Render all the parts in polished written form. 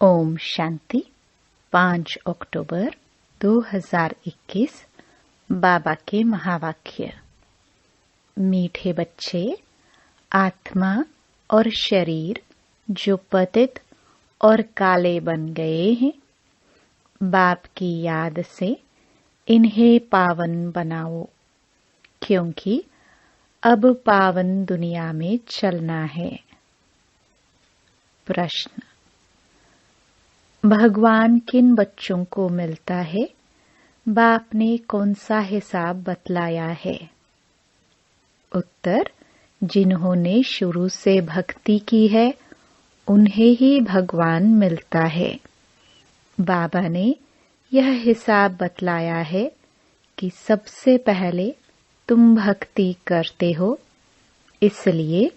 ओम शांति। 5 अक्टूबर 2021 बाबा के महावाक्य। मीठे बच्चे, आत्मा और शरीर जो पतित और काले बन गए हैं, बाप की याद से इन्हें पावन बनाओ, क्योंकि अब पावन दुनिया में चलना है। प्रश्न: भगवान किन बच्चों को मिलता है? बाप ने कौन सा हिसाब बतलाया है? उत्तर: जिन्होंने शुरू से भक्ति की है उन्हें ही भगवान मिलता है। बाबा ने यह हिसाब बतलाया है कि सबसे पहले तुम भक्ति करते हो, इसलिए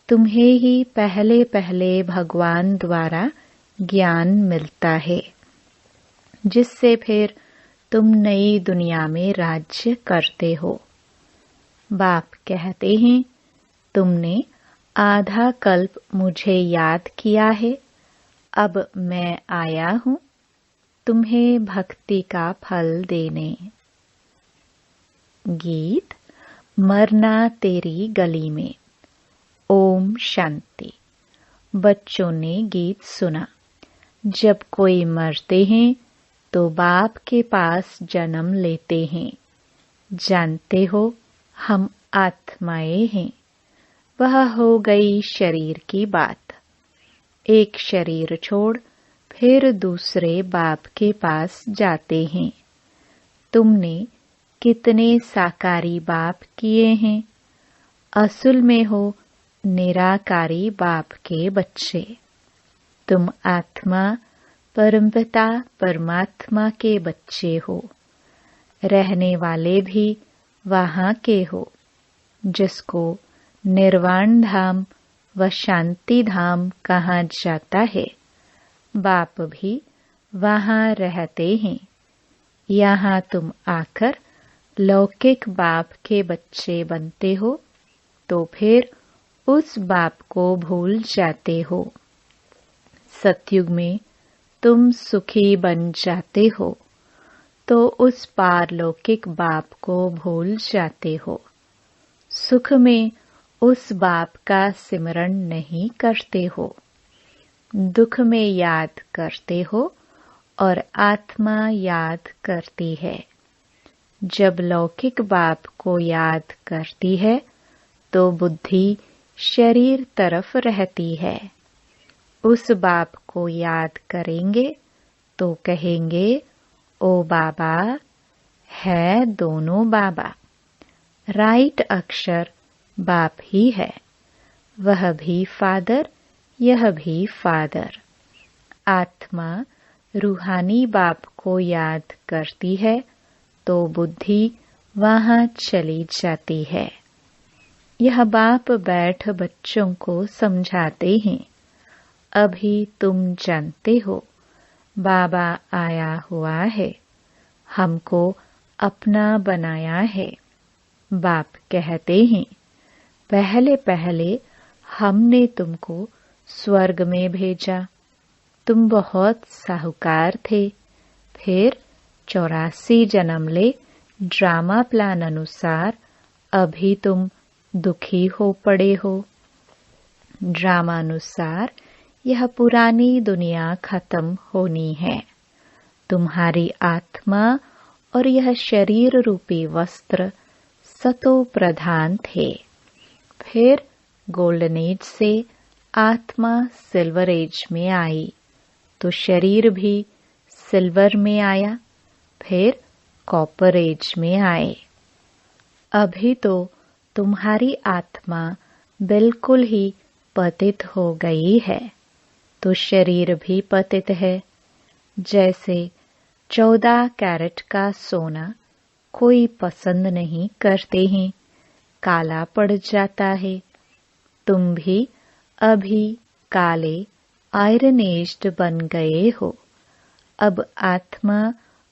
तुम्हें ही पहले पहले भगवान द्वारा ज्ञान मिलता है, जिससे फिर तुम नई दुनिया में राज्य करते हो। बाप कहते हैं, तुमने आधा कल्प मुझे याद किया है, अब मैं आया हूँ तुम्हें भक्ति का फल देने। गीत मरना तेरी गली में। ओम शांति। बच्चों ने गीत सुना। जब कोई मरते हैं तो बाप के पास जन्म लेते हैं। जानते हो, हम आत्माएं हैं। वह हो गई शरीर की बात। एक शरीर छोड़ फिर दूसरे बाप के पास जाते हैं। तुमने कितने साकारी बाप किए हैं? असल में हो निराकारी बाप के बच्चे। तुम आत्मा परमपिता परमात्मा के बच्चे हो। रहने वाले भी वहाँ के हो, जिसको निर्वाण धाम व शांति धाम कहा जाता है। बाप भी वहाँ रहते हैं। यहाँ तुम आकर लौकिक बाप के बच्चे बनते हो तो फिर उस बाप को भूल जाते हो। सतयुग में तुम सुखी बन जाते हो तो उस पारलौकिक बाप को भूल जाते हो। सुख में उस बाप का सिमरण नहीं करते हो। दुख में याद करते हो और आत्मा याद करती है। जब लौकिक बाप को याद करती है तो बुद्धि शरीर तरफ रहती है। उस बाप को याद करेंगे तो कहेंगे, ओ बाबा, है दोनों बाबा। राइट अक्षर बाप ही है। वह भी फादर, यह भी फादर। आत्मा रूहानी बाप को याद करती है तो बुद्धि वहाँ चली जाती है। यह बाप बैठ बच्चों को समझाते हैं। अभी तुम जानते हो, बाबा आया हुआ है, हमको अपना बनाया है। बाप कहते हैं, पहले पहले हमने तुमको स्वर्ग में भेजा। तुम बहुत साहूकार थे। फिर 84 जन्म ले ड्रामा प्लान अनुसार अभी तुम दुखी हो पड़े हो। ड्रामा अनुसार यह पुरानी दुनिया खत्म होनी है। तुम्हारी आत्मा और यह शरीर रूपी वस्त्र सतो प्रधान थे। फिर गोल्डन एज से आत्मा सिल्वर एज में आई तो शरीर भी सिल्वर में आया, फिर कॉपर एज में आए। अभी तो तुम्हारी आत्मा बिल्कुल ही पतित हो गई है तो शरीर भी पतित है। जैसे 14 कैरेट का सोना कोई पसंद नहीं करते हैं, काला पड़ जाता है। तुम भी अभी काले आयरन एज्ड बन गए हो। अब आत्मा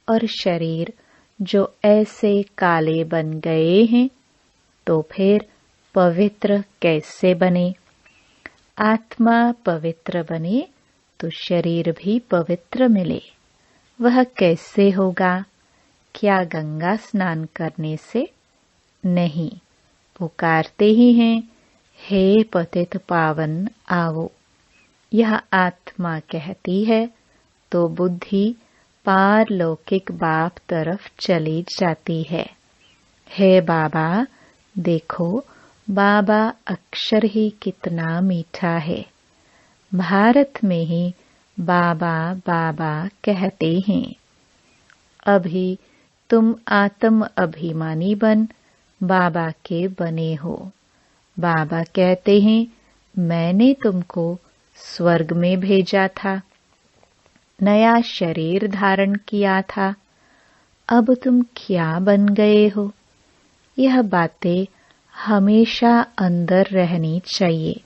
और शरीर जो ऐसे काले बन गए हैं तो फिर पवित्र कैसे बने? आत्मा पवित्र बने तो शरीर भी पवित्र मिले। वह कैसे होगा? क्या गंगा स्नान करने से? नहीं, पुकारते ही हैं, हे पतित पावन आओ। यह आत्मा कहती है तो बुद्धि पारलौकिक बाप तरफ चली जाती है। हे बाबा, देखो बाबा अक्षर ही कितना मीठा है। भारत में ही बाबा बाबा कहते हैं। अभी तुम आत्म अभिमानी बन बाबा के बने हो। बाबा कहते हैं, मैंने तुमको स्वर्ग में भेजा था, नया शरीर धारण किया था, अब तुम क्या बन गए हो? यह बातें हमेशा अंदर रहनी चाहिए।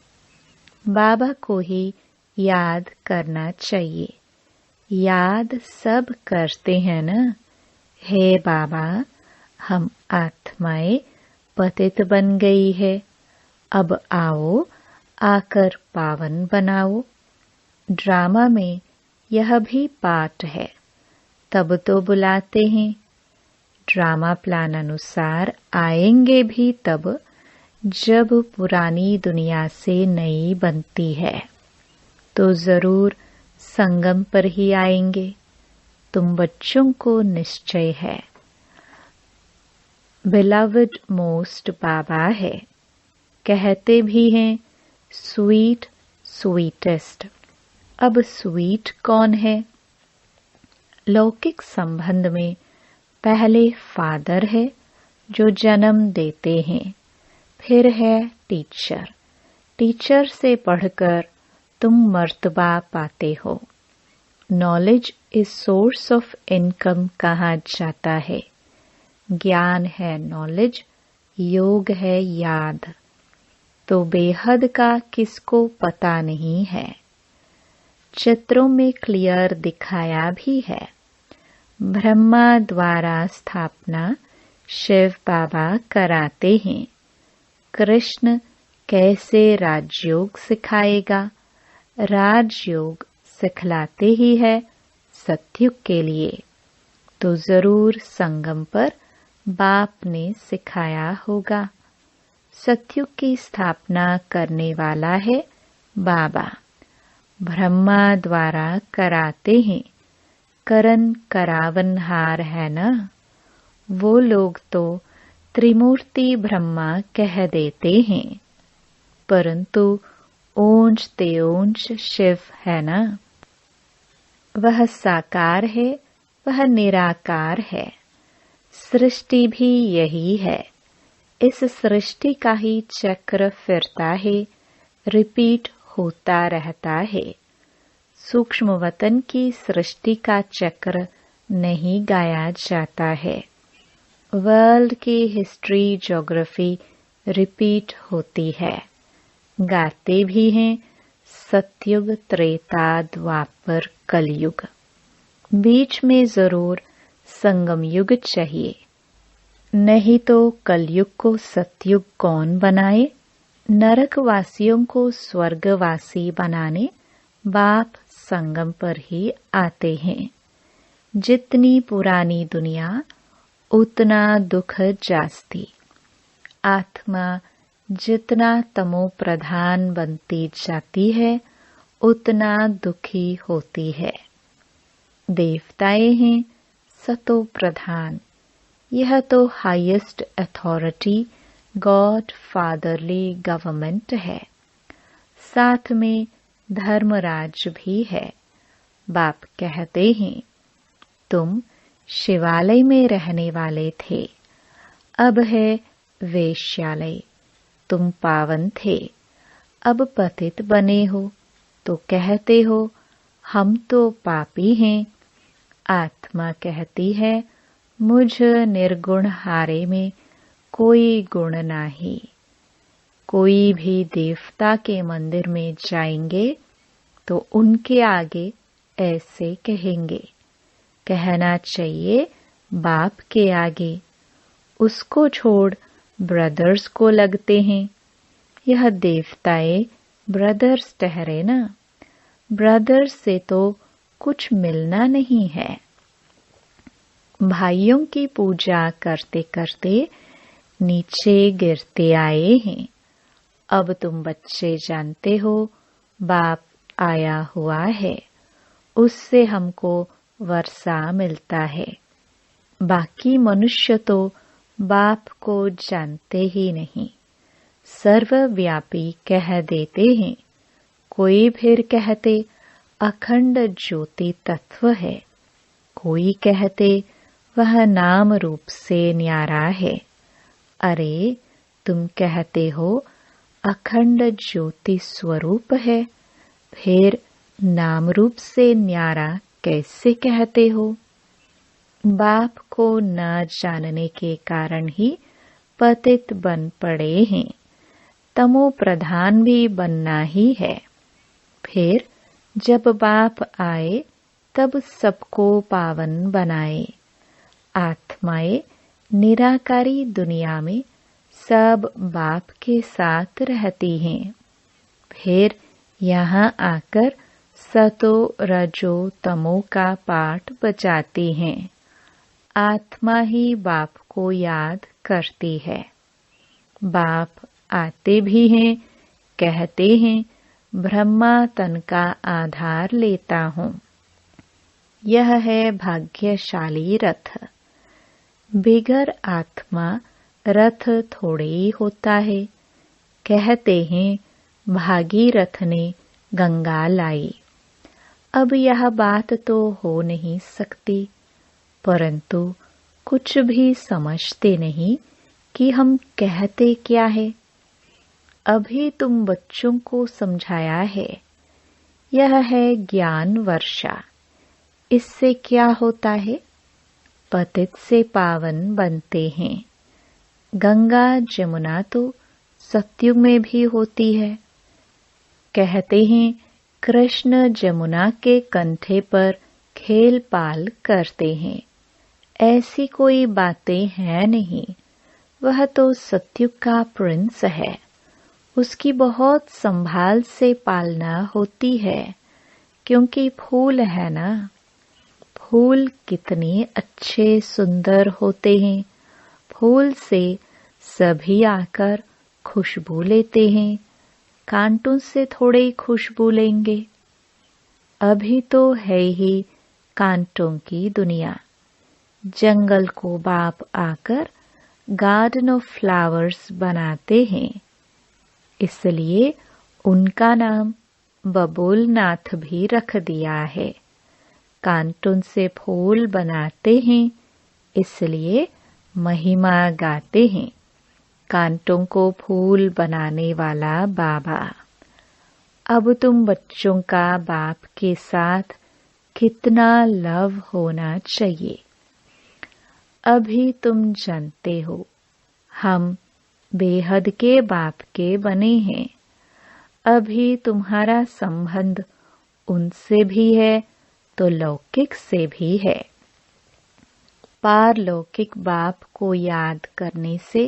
बाबा को ही याद करना चाहिए। याद सब करते हैं ना। हे बाबा, हम आत्माएं पतित बन गई है, अब आओ आकर पावन बनाओ। ड्रामा में यह भी पाठ है, तब तो बुलाते हैं। ड्रामा प्लान अनुसार आएंगे भी तब जब पुरानी दुनिया से नई बनती है, तो जरूर संगम पर ही आएंगे। तुम बच्चों को निश्चय है। बिलवड मोस्ट बाबा है। कहते भी हैं स्वीट स्वीटेस्ट। अब स्वीट कौन है? लौकिक संबंध में पहले फादर है जो जन्म देते हैं, फिर है टीचर। टीचर से पढ़कर तुम मर्तबा पाते हो। Knowledge is source of income कहा जाता है। ज्ञान है नॉलेज, योग है याद। तो बेहद का किसको पता नहीं है। चित्रों में क्लियर दिखाया भी है। ब्रह्मा द्वारा स्थापना शिव बाबा कराते हैं। कृष्ण कैसे राजयोग सिखाएगा? राजयोग सिखलाते ही है सत्युग के लिए। तो जरूर संगम पर बाप ने सिखाया होगा। सत्युग की स्थापना करने वाला है बाबा। ब्रह्मा द्वारा कराते हैं। करन करावनहार है ना। वो लोग तो त्रिमूर्ति ब्रह्मा कह देते हैं, परंतु ओंज तेओंज शिव है ना। वह साकार है, वह निराकार है। सृष्टि भी यही है। इस सृष्टि का ही चक्र फिरता है, रिपीट होता रहता है। सूक्ष्म वतन की सृष्टि का चक्र नहीं गाया जाता है। वर्ल्ड की हिस्ट्री ज्योग्राफी रिपीट होती है। गाते भी हैं सतयुग त्रेता द्वापर कलयुग। बीच में जरूर संगम युग चाहिए, नहीं तो कलयुग को सतयुग कौन बनाए। नरकवासियों को स्वर्गवासी बनाने बाप संगम पर ही आते हैं। जितनी पुरानी दुनिया उतना दुख जास्ती। आत्मा जितना तमो प्रधान बनती जाती है उतना दुखी होती है। देवताएं हैं सतो प्रधान। यह तो highest authority God fatherly government है। साथ में धर्मराज भी है। बाप कहते हैं तुम शिवालय में रहने वाले थे, अब है वेश्यालय। तुम पावन थे, अब पतित बने हो, तो कहते हो हम तो पापी हैं। आत्मा कहती है मुझ निर्गुण हारे में कोई गुण नहीं। कोई भी देवता के मंदिर में जाएंगे तो उनके आगे ऐसे कहेंगे। कहना चाहिए बाप के आगे। उसको छोड़ ब्रदर्स को लगते हैं। यह देवताएं ब्रदर्स ठहरे ना। ब्रदर से तो कुछ मिलना नहीं है। भाइयों की पूजा करते करते नीचे गिरते आए हैं। अब तुम बच्चे जानते हो बाप आया हुआ है, उससे हमको वर्षा मिलता है। बाकी मनुष्य तो बाप को जानते ही नहीं, सर्वव्यापी कह देते हैं। कोई फिर कहते अखंड ज्योति तत्व है, कोई कहते वह नाम रूप से न्यारा है। अरे तुम कहते हो अखंड ज्योति स्वरूप है, फिर नाम रूप से न्यारा कैसे कहते हो? बाप को न जानने के कारण ही पतित बन पड़े हैं। तमो प्रधान भी बनना ही है। फिर जब बाप आए तब सबको पावन बनाए। आत्माएं निराकारी दुनिया में सब बाप के साथ रहती हैं। फिर यहाँ आकर सतो रजो तमो का पाठ बजाती हैं। आत्मा ही बाप को याद करती है। बाप आते भी हैं, कहते हैं ब्रह्मा तन का आधार लेता हूँ। यह है भाग्यशाली रथ। बिगर आत्मा रथ थोड़े ही होता है। कहते हैं भागीरथ ने गंगा लाई। अब यह बात तो हो नहीं सकती, परंतु कुछ भी समझते नहीं कि हम कहते क्या है। अभी तुम बच्चों को समझाया है। यह है ज्ञान वर्षा। इससे क्या होता है? पतित से पावन बनते हैं। गंगा जमुना तो सतयुग में भी होती है। कहते हैं कृष्ण जमुना के कंठे पर खेल पाल करते हैं। ऐसी कोई बातें हैं नहीं। वह तो सतयुग का प्रिंस है। उसकी बहुत संभाल से पालना होती है, क्योंकि फूल है ना। फूल कितने अच्छे सुंदर होते हैं। फूल से सभी आकर खुशबू लेते हैं। कांटों से थोड़े खुशबू लेंगे। अभी तो है ही कांटों की दुनिया। जंगल को बाप आकर गार्डन ऑफ फ्लावर्स बनाते हैं। इसलिए उनका नाम बबूलनाथ भी रख दिया है। कांटों से फूल बनाते हैं, इसलिए महिमा गाते हैं। कांटों को फूल बनाने वाला बाबा। अब तुम बच्चों का बाप के साथ कितना लव होना चाहिए। अभी तुम जानते हो हम बेहद के बाप के बने हैं। अभी तुम्हारा संबंध उनसे भी है तो लौकिक से भी है। पारलौकिक बाप को याद करने से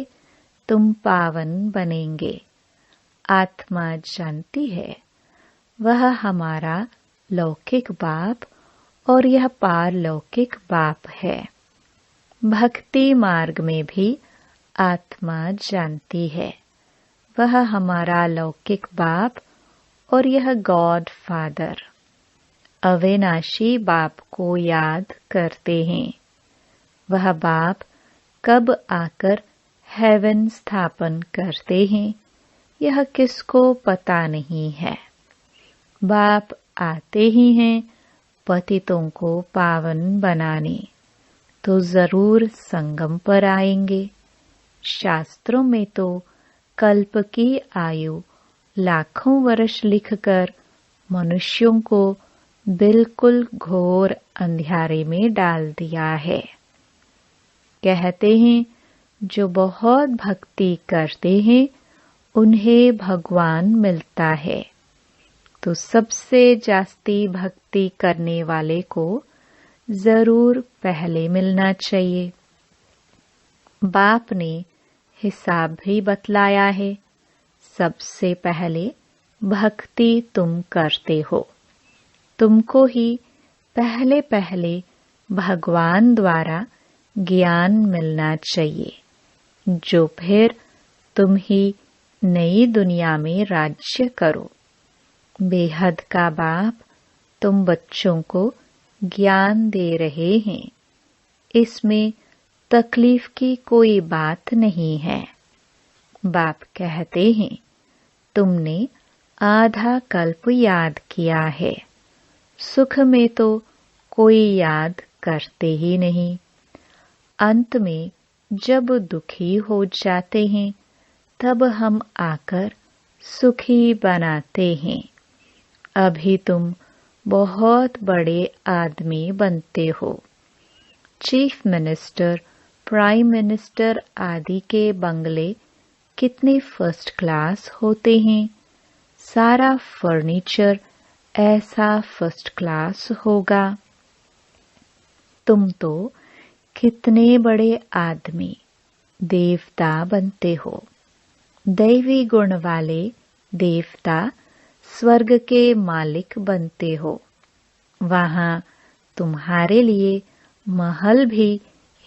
तुम पावन बनेंगे। आत्मा जानती है वह हमारा लौकिक बाप और यह पारलौकिक बाप है। भक्ति मार्ग में भी आत्मा जानती है वह हमारा लौकिक बाप और यह गॉड फादर अविनाशी बाप को याद करते हैं। वह बाप कब आकर हेवन स्थापन करते हैं यह किसको पता नहीं है। बाप आते ही हैं पतितों को पावन बनाने, तो जरूर संगम पर आएंगे। शास्त्रों में तो कल्प की आयु लाखों वर्ष लिखकर मनुष्यों को बिल्कुल घोर अंधियारे में डाल दिया है। कहते हैं जो बहुत भक्ति करते हैं उन्हें भगवान मिलता है, तो सबसे जास्ती भक्ति करने वाले को जरूर पहले मिलना चाहिए। बाप ने हिसाब भी बतलाया है। सबसे पहले भक्ति तुम करते हो, तुमको ही पहले पहले भगवान द्वारा ज्ञान मिलना चाहिए, जो फिर तुम ही नई दुनिया में राज्य करो। बेहद का बाप तुम बच्चों को ज्ञान दे रहे हैं, इसमें तकलीफ की कोई बात नहीं है। बाप कहते हैं, तुमने आधा कल्प याद किया है, सुख में तो कोई याद करते ही नहीं। अंत में जब दुखी हो जाते हैं तब हम आकर सुखी बनाते हैं। अभी तुम बहुत बड़े आदमी बनते हो। चीफ मिनिस्टर, प्राइम मिनिस्टर आदि के बंगले कितने फर्स्ट क्लास होते हैं। सारा फर्नीचर ऐसा फर्स्ट क्लास होगा। तुम तो कितने बड़े आदमी, देवता बनते हो। दैवी गुण वाले देवता स्वर्ग के मालिक बनते हो। वहां तुम्हारे लिए महल भी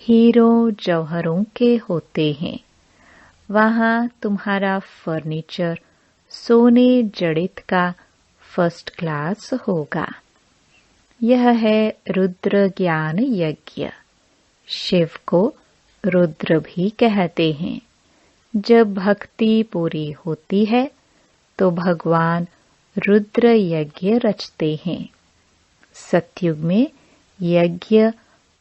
हीरो जौहरों के होते हैं। वहां तुम्हारा फर्नीचर सोने जड़ित का फर्स्ट क्लास होगा। यह है रुद्र ज्ञान यज्ञ। शिव को रुद्र भी कहते हैं। जब भक्ति पूरी होती है तो भगवान रुद्र यज्ञ रचते हैं। सतयुग में यज्ञ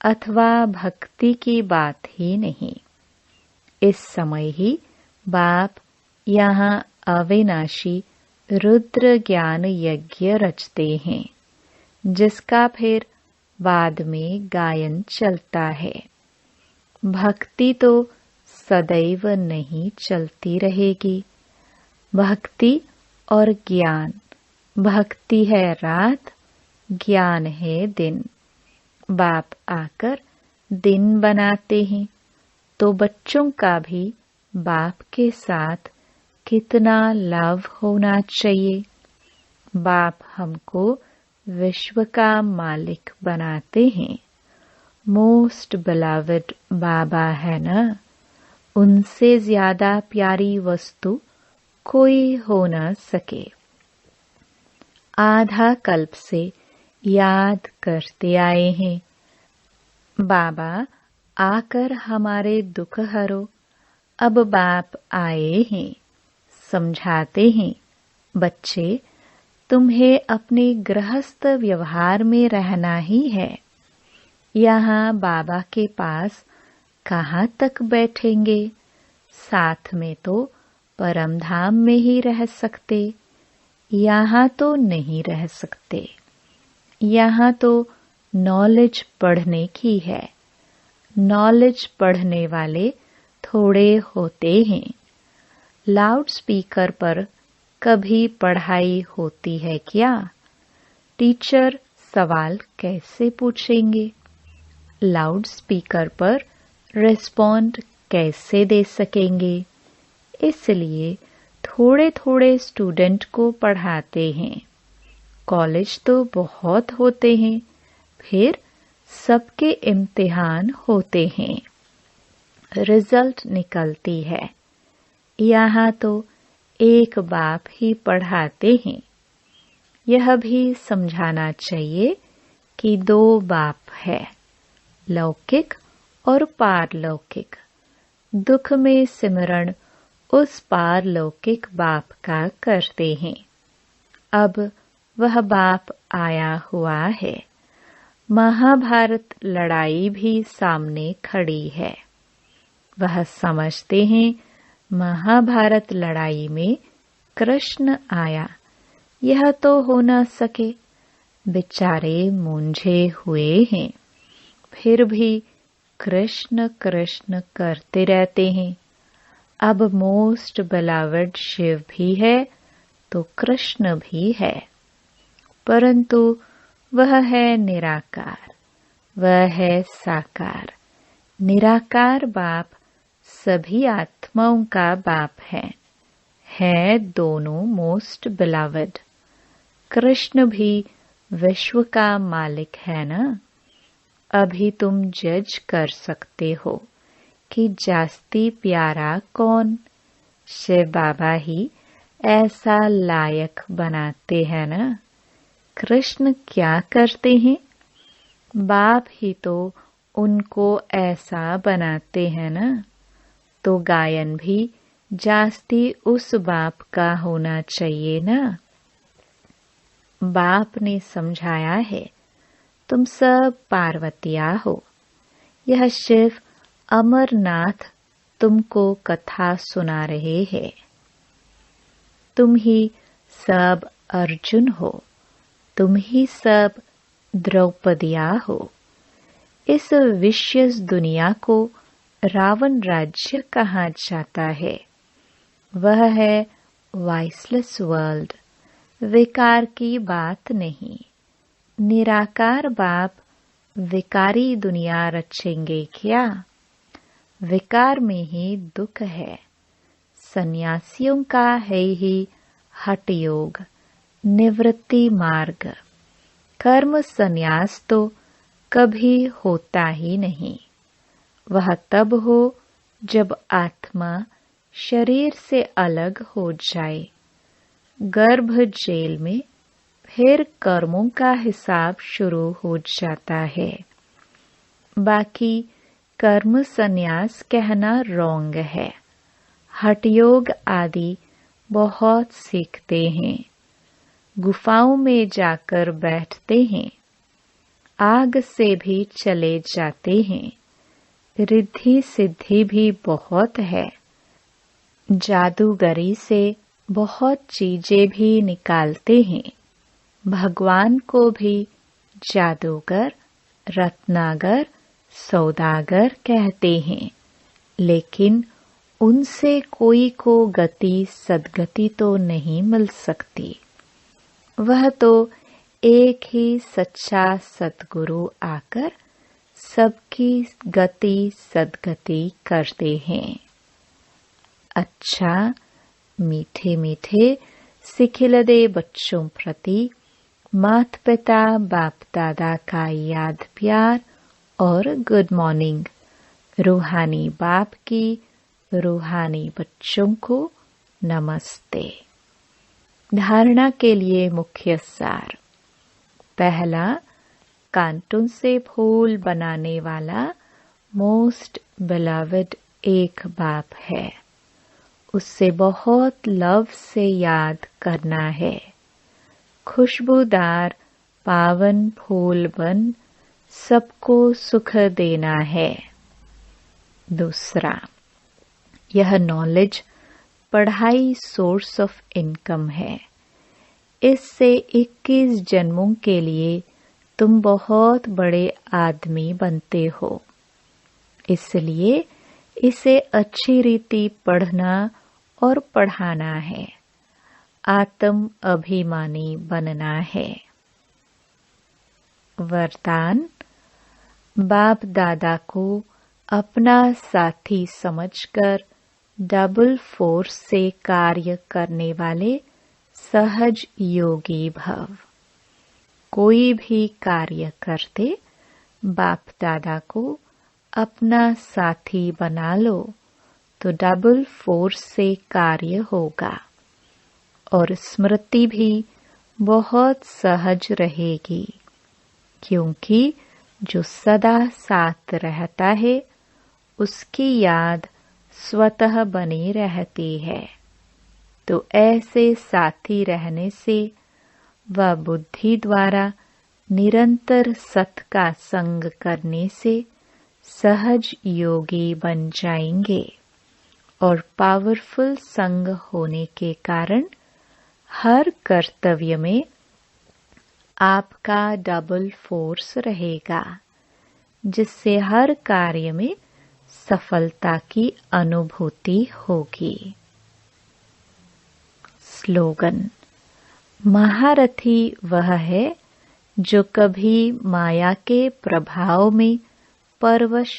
अथवा भक्ति की बात ही नहीं। इस समय ही बाप यहाँ अविनाशी रुद्र ज्ञान यज्ञ रचते हैं, जिसका फिर बाद में गायन चलता है। भक्ति तो सदैव नहीं चलती रहेगी। भक्ति और ज्ञान, भक्ति है रात, ज्ञान है दिन। बाप आकर दिन बनाते हैं, तो बच्चों का भी बाप के साथ कितना लव होना चाहिए। बाप हमको विश्व का मालिक बनाते हैं। मोस्ट बिलवड बाबा है ना, उनसे ज्यादा प्यारी वस्तु कोई हो न सके। आधा कल्प से याद करते आए हैं, बाबा आकर हमारे दुख हरो। अब बाप आए हैं, समझाते हैं, बच्चे तुम्हें अपने गृहस्थ व्यवहार में रहना ही है। यहाँ बाबा के पास कहाँ तक बैठेंगे। साथ में तो परम धाम में ही रह सकते, यहाँ तो नहीं रह सकते। यहाँ तो नॉलेज पढ़ने की है। नॉलेज पढ़ने वाले थोड़े होते हैं। लाउड स्पीकर पर कभी पढ़ाई होती है क्या? टीचर सवाल कैसे पूछेंगे? लाउड स्पीकर पर रिस्पॉन्ड कैसे दे सकेंगे? इसलिए थोड़े थोड़े स्टूडेंट को पढ़ाते हैं। कॉलेज तो बहुत होते हैं, फिर सबके इम्तिहान होते हैं, रिजल्ट निकलती है। यहाँ तो एक बाप ही पढ़ाते हैं। यह भी समझाना चाहिए कि दो बाप है, लौकिक और पारलौकिक। दुख में सिमरण उस पारलौकिक बाप का करते हैं। अब वह बाप आया हुआ है। महाभारत लड़ाई भी सामने खड़ी है। वह समझते हैं महाभारत लड़ाई में कृष्ण आया, यह तो हो न सके। बेचारे मूंझे हुए हैं, फिर भी कृष्ण कृष्ण करते रहते हैं। अब मोस्ट बिलवड शिव भी है तो कृष्ण भी है, परंतु वह है निराकार, वह है साकार। निराकार बाप सभी आत्माओं का बाप है दोनों मोस्ट बिलवड। कृष्ण भी विश्व का मालिक है ना। अभी तुम जज कर सकते हो कि जास्ती प्यारा कौन। शिव बाबा ही ऐसा लायक बनाते हैं ना। कृष्ण क्या करते हैं? बाप ही तो उनको ऐसा बनाते हैं ना। तो गायन भी जास्ती उस बाप का होना चाहिए ना। बाप ने समझाया है, तुम सब पार्वतिया हो। यह शिव अमरनाथ तुमको कथा सुना रहे हैं। तुम ही सब अर्जुन हो, तुम ही सब द्रौपदिया हो। इस विश्व दुनिया को रावण राज्य कहा जाता है। वह है वाइसलेस वर्ल्ड। विकार की बात नहीं। निराकार बाप विकारी दुनिया रचेंगे क्या? विकार में ही दुख है। सन्यासियों का है ही हठ योग, निवृत्ति मार्ग। कर्म संन्यास तो कभी होता ही नहीं। वह तब हो जब आत्मा शरीर से अलग हो जाए। गर्भ जेल में फिर कर्मों का हिसाब शुरू हो जाता है। बाकी कर्म संन्यास कहना रॉन्ग है। हठयोग आदि बहुत सीखते हैं। गुफाओं में जाकर बैठते हैं। आग से भी चले जाते हैं। रिद्धि सिद्धि भी बहुत है। जादूगरी से बहुत चीजें भी निकालते हैं। भगवान को भी जादूगर, रत्नागर, सौदागर कहते हैं। लेकिन उनसे कोई को गति सद्गति तो नहीं मिल सकती। वह तो एक ही सच्चा सद्गुरु आकर सबकी गति सद्गति करते हैं। अच्छा, मीठे मीठे सिखिलदे बच्चों प्रति माता पिता बाप दादा का याद प्यार और गुड मॉर्निंग। रूहानी बाप की रूहानी बच्चों को नमस्ते। धारणा के लिए मुख्य सार। पहला, कांटों से फूल बनाने वाला मोस्ट बिलवड एक बाप है। उससे बहुत लव से याद करना है। खुशबूदार पावन फूल बन सबको सुख देना है। दूसरा, यह नॉलेज पढ़ाई सोर्स ऑफ इनकम है। इससे 21 जन्मों के लिए तुम बहुत बड़े आदमी बनते हो। इसलिए इसे अच्छी रीति पढ़ना और पढ़ाना है। आत्म अभिमानी बनना है। वरदान, बाप दादा को अपना साथी समझकर डबल फोर्स से कार्य करने वाले सहज योगी भव। कोई भी कार्य करते बाप दादा को अपना साथी बना लो तो डबल फोर्स से कार्य होगा और स्मृति भी बहुत सहज रहेगी। क्योंकि जो सदा साथ रहता है उसकी याद स्वतः बनी रहती है। तो ऐसे साथी रहने से व बुद्धि द्वारा निरंतर सत का संग करने से सहज योगी बन जाएंगे और पावरफुल संग होने के कारण हर कर्तव्य में आपका डबल फोर्स रहेगा, जिससे हर कार्य में सफलता की अनुभूति होगी। स्लोगन, महारथी वह है जो कभी माया के प्रभाव में परवश